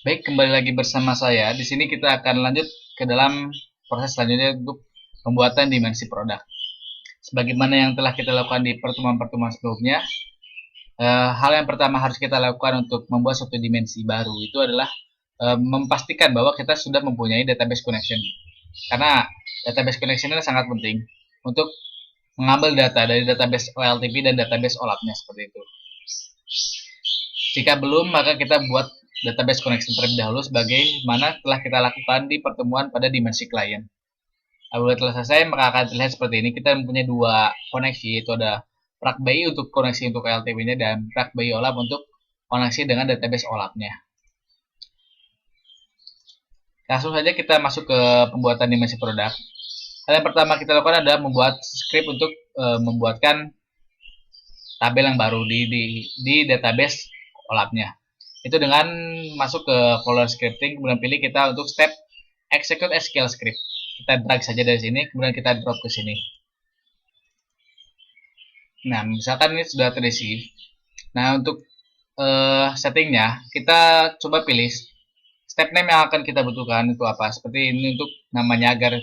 Baik, kembali lagi bersama saya. Di sini kita akan lanjut ke dalam proses selanjutnya untuk pembuatan dimensi produk. Sebagaimana yang telah kita lakukan di pertemuan-pertemuan sebelumnya, hal yang pertama harus kita lakukan untuk membuat suatu dimensi baru itu adalah memastikan bahwa kita sudah mempunyai database connection. Karena database connection ini sangat penting untuk mengambil data dari database OLTP dan database OLAP-nya seperti itu. Jika belum, maka kita buat database connection terlebih dahulu sebagaimana telah kita lakukan di pertemuan pada dimensi klien. Apabila telah selesai, maka akan terlihat seperti ini. Kita mempunyai dua koneksi, yaitu ada PRAC-BI untuk koneksi untuk LTP-nya dan PRAC-BI OLAP untuk koneksi dengan database OLAP-nya. Langsung saja kita masuk ke pembuatan dimensi produk. Hal yang pertama kita lakukan adalah membuat script untuk membuatkan tabel yang baru di database OLAP-nya. Itu dengan masuk ke folder scripting, kemudian pilih kita untuk step execute SQL script. Kita drag saja dari sini, kemudian kita drop ke sini. Nah, misalkan ini sudah terisi. Nah, untuk settingnya, kita coba pilih step name yang akan kita butuhkan itu apa. Seperti ini untuk namanya agar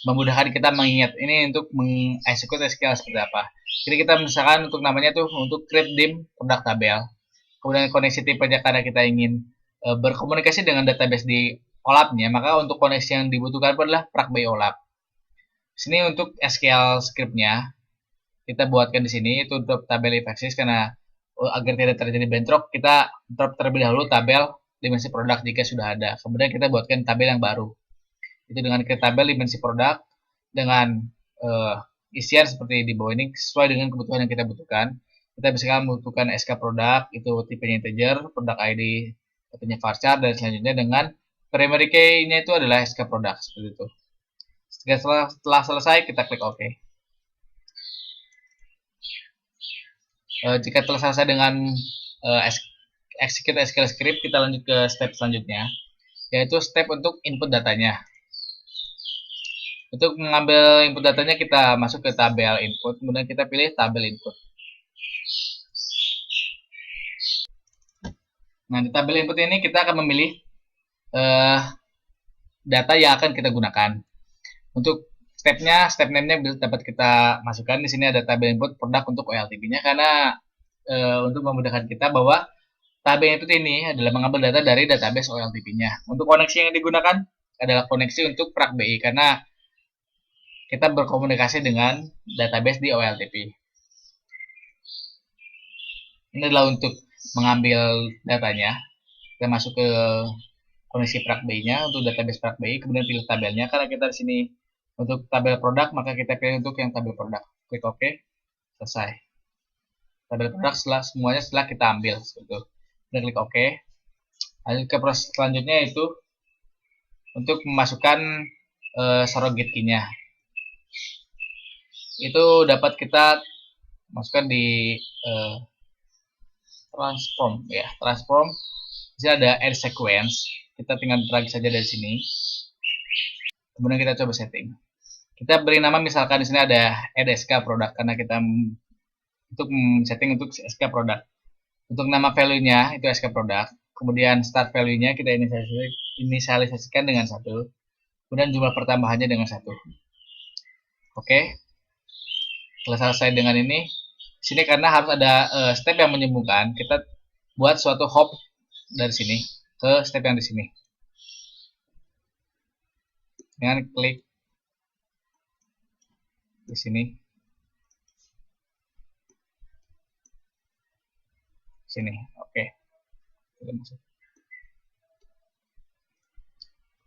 memudahkan kita mengingat ini untuk mengexecute SQL seperti apa. Jadi kita misalkan untuk namanya tuh untuk create dim product tabel. Kemudian koneksi tipenya karena kita ingin berkomunikasi dengan database di OLAP-nya, maka untuk koneksi yang dibutuhkan adalah PRAC-BI OLAP. Sini untuk SQL script-nya kita buatkan di sini itu drop tabel if axis karena agar tidak terjadi bentrok kita drop terlebih dahulu tabel dimensi produk jika sudah ada. Kemudian kita buatkan tabel yang baru. Itu dengan create tabel dimensi produk dengan isian seperti di bawah ini sesuai dengan kebutuhan yang kita butuhkan. Kita bisa membutuhkan SK produk itu tipenya integer, produk ID tipenya varchar dan selanjutnya dengan primary key-nya itu adalah SK produk seperti itu. Setelah selesai kita klik OK. Jika telah selesai dengan execute SQL script, kita lanjut ke step selanjutnya, yaitu step untuk input datanya. Untuk mengambil input datanya kita masuk ke tabel input, kemudian kita pilih tabel input. Nah, di tabel input ini kita akan memilih data yang akan kita gunakan. Untuk step name-nya dapat kita masukkan. Di sini ada tabel input produk untuk OLTP-nya karena untuk memudahkan kita bahwa tabel input ini adalah mengambil data dari database OLTP-nya. Untuk koneksi yang digunakan adalah koneksi untuk PRAC-BI karena kita berkomunikasi dengan database di OLTP. Ini adalah untuk mengambil datanya. Kita masuk ke koneksi PRAC-BI-nya untuk database PRAC-BI, kemudian pilih tabelnya. Karena kita di sini untuk tabel produk, maka kita pilih untuk yang tabel produk. Klik OK, selesai. Tabel produk semuanya setelah kita ambil, seperti itu. Kemudian klik OK. Lanjut ke proses selanjutnya itu untuk memasukkan surrogate key-nya. Itu dapat kita masukkan di transform ya, transform. Di sini ada add sequence. Kita tinggal drag saja dari sini. Kemudian kita coba setting. Kita beri nama misalkan di sini ada add SK produk karena kita untuk setting untuk SK produk. Untuk nama value-nya itu SK produk. Kemudian start value-nya kita inisialisasikan dengan 1. Kemudian jumlah pertambahannya dengan 1. Oke. Setelah selesai dengan ini, di sini karena harus ada step yang menyambungkan, kita buat suatu hop dari sini ke step yang di sini. Dengan klik di sini. Sini. Oke.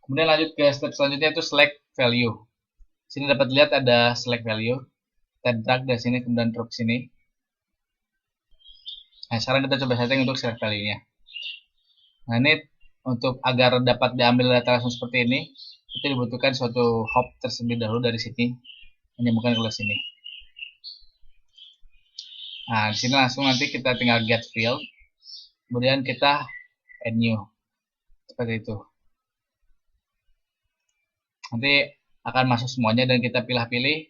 Kemudian lanjut ke step selanjutnya itu select value. Sini dapat lihat ada select value. Kita drag dari sini kemudian drop sini. Nah, sekarang kita coba setting untuk select value-nya. Nah, ini untuk agar dapat diambil data langsung seperti ini, itu dibutuhkan suatu hop tersebut dahulu dari sini, menyambungkan ke sini. Nah, di sini langsung nanti kita tinggal get field, kemudian kita add new, seperti itu. Nanti akan masuk semuanya dan kita pilih-pilih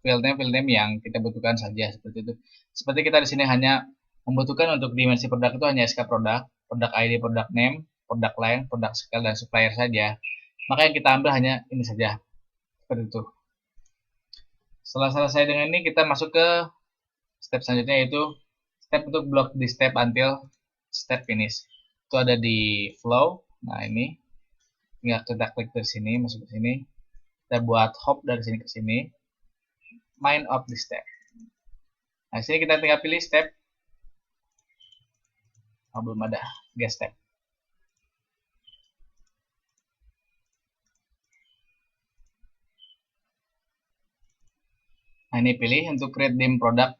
field name yang kita butuhkan saja seperti itu. Seperti kita di sini hanya membutuhkan untuk dimensi produk itu hanya SK produk, produk ID, produk name, produk lain, produk scale dan supplier saja, maka yang kita ambil hanya ini saja, seperti itu. Setelah selesai dengan ini, kita masuk ke step selanjutnya, yaitu step untuk block di step until step finish. Itu ada di flow. Nah, ini tinggal kita klik dari sini, masuk ke sini, kita buat hop dari sini ke sini, mind of the step. Nah, sini kita tinggal pilih step. Oh, belum ada guest step. Nah, ini pilih untuk create dim product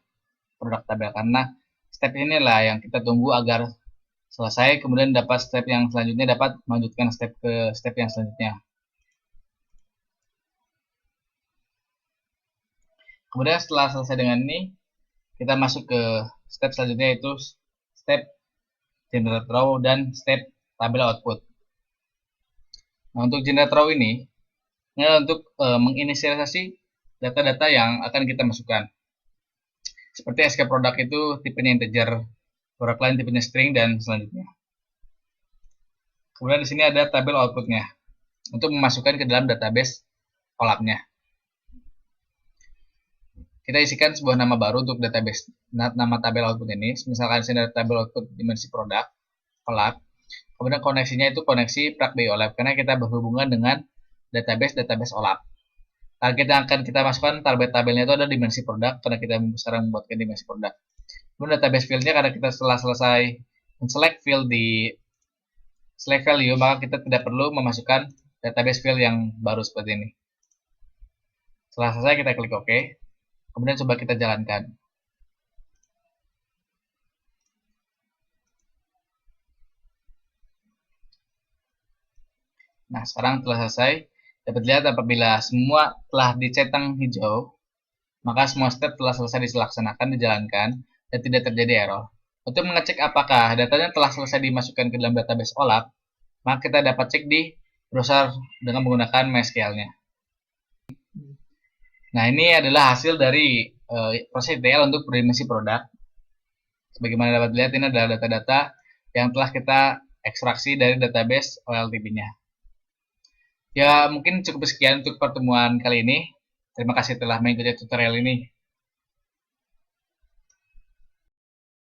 tabel, karena step inilah yang kita tunggu agar selesai, kemudian dapat step yang selanjutnya, dapat melanjutkan step ke step yang selanjutnya. Kemudian setelah selesai dengan ini, kita masuk ke step selanjutnya, yaitu step generate row dan step tabel output. Nah, untuk generate row ini adalah untuk menginisialisasi data-data yang akan kita masukkan. Seperti SK produk itu tipenya integer, produk lain tipenya string, dan selanjutnya. Kemudian di sini ada tabel outputnya untuk memasukkan ke dalam database OLAP-nya. Kita isikan sebuah nama baru untuk database, nama tabel output ini. Misalkan di sini ada tabel output dimensi produk OLAP. Kemudian koneksinya itu koneksi PragBI OLAP, karena kita berhubungan dengan database OLAP. Target yang akan kita masukkan, tabelnya itu ada dimensi produk, karena kita sekarang membuatkan dimensi produk. Kemudian database field-nya, karena kita setelah selesai select field di select value, maka kita tidak perlu memasukkan database field yang baru seperti ini. Setelah selesai, kita klik OK. Kemudian coba kita jalankan. Nah, sekarang telah selesai. Dapat lihat apabila semua telah dicentang hijau, maka semua step telah selesai dilaksanakan, dijalankan, dan tidak terjadi error. Untuk mengecek apakah datanya telah selesai dimasukkan ke dalam database OLAP, maka kita dapat cek di browser dengan menggunakan MySQL-nya. Nah, ini adalah hasil dari proses ETL untuk berdimensi produk. Sebagaimana dapat dilihat, ini adalah data-data yang telah kita ekstraksi dari database OLTP-nya. Ya, mungkin cukup sekian untuk pertemuan kali ini. Terima kasih telah mengikuti tutorial ini.